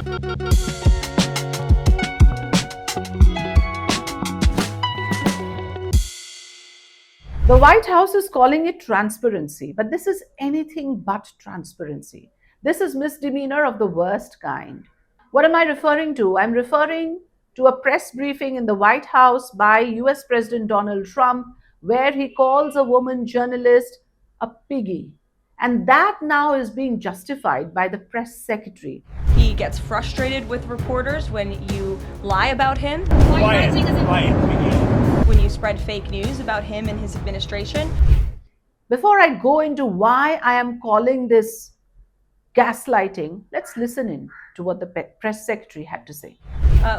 The White House is calling it transparency, but this is anything but transparency. This is misdemeanor of the worst kind. What am I referring to? I'm referring to a press briefing in the White House by US President Donald Trump, where he calls a woman journalist a piggy. And that now is being justified by the press secretary. He gets frustrated with reporters when you lie about him. When you spread fake news about him and his administration. Before I go into why I am calling this gaslighting, let's listen in to what the press secretary had to say.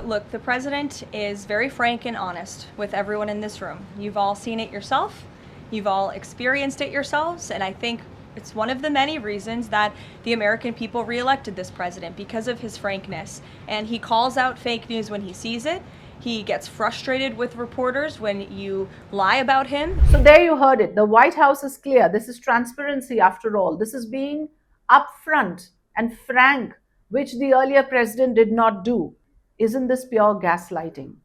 Look, the president is very frank and honest with everyone in this room. You've all seen it yourself. You've all experienced it yourselves. And I think it's one of the many reasons that the American people reelected this president, because of his frankness. And he calls out fake news when he sees it. He gets frustrated with reporters when you lie about him. So there you heard it. The White House is clear. This is transparency after all. This is being upfront and frank, which the earlier president did not do. Isn't this pure gaslighting?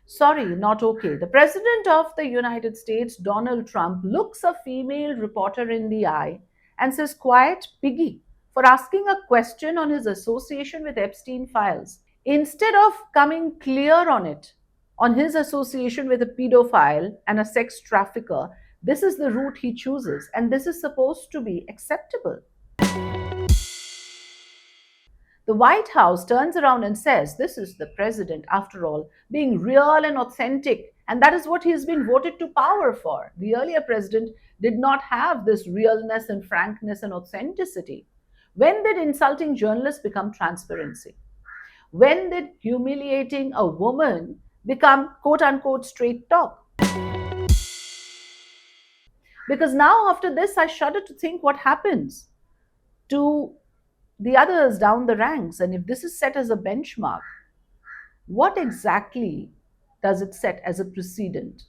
Sorry, not okay. The president of the United States, Donald Trump, looks a female reporter in the eye and says, "Quiet, Piggy," for asking a question on his association with Epstein files. Instead of coming clear on it, on his association with a pedophile and a sex trafficker, this is the route he chooses, and this is supposed to be acceptable. The White House turns around and says, this is the president, after all, being real and authentic, and that is what he has been voted to power for. The earlier president did not have this realness and frankness and authenticity. When did insulting journalists become transparency? When did humiliating a woman become quote unquote straight talk? Because now, after this, I shudder to think what happens to the others down the ranks. And if this is set as a benchmark, what exactly does it set as a precedent?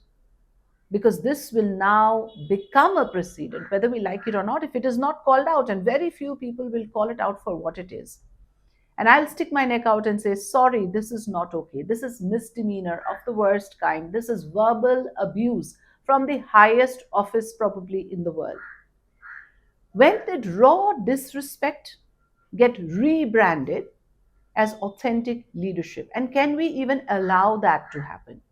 Because this will now become a precedent, whether we like it or not, if it is not called out, and very few people will call it out for what it is. And I'll stick my neck out and say, sorry, this is not okay. This is misdemeanor of the worst kind. This is verbal abuse from the highest office probably in the world. When did raw disrespect get rebranded as authentic leadership? And can we even allow that to happen?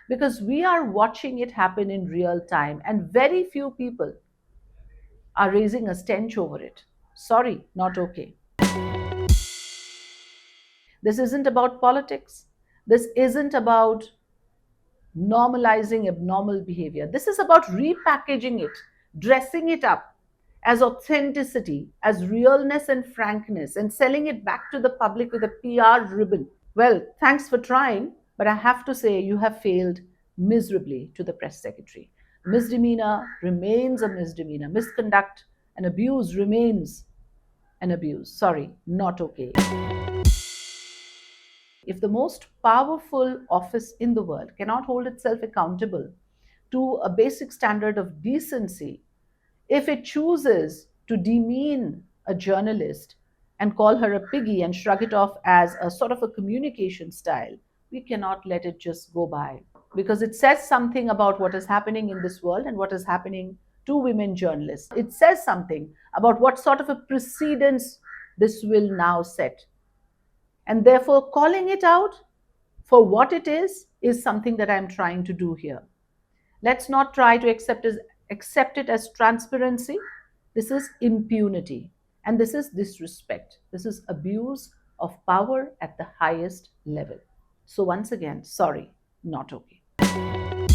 Because we are watching it happen in real time, and very few people are raising a stench over it. Sorry, not okay. This isn't about politics. This isn't about normalizing abnormal behavior. This is about repackaging it, dressing it up as authenticity, as realness and frankness, and selling it back to the public with a PR ribbon. Well, thanks for trying, but I have to say you have failed miserably to the press secretary. Misdemeanor remains a misdemeanor. Misconduct and abuse remains an abuse. Sorry, not okay. If the most powerful office in the world cannot hold itself accountable to a basic standard of decency, if it chooses to demean a journalist and call her a piggy and shrug it off as a sort of a communication style, we cannot let it just go by, because it says something about what is happening in this world and what is happening to women journalists. It says something about what sort of a precedence this will now set. And therefore, calling it out for what it is something that I'm trying to do here. Let's not try to accept it as transparency. This is impunity, and this is disrespect. This is abuse of power at the highest level. So once again, sorry, not okay.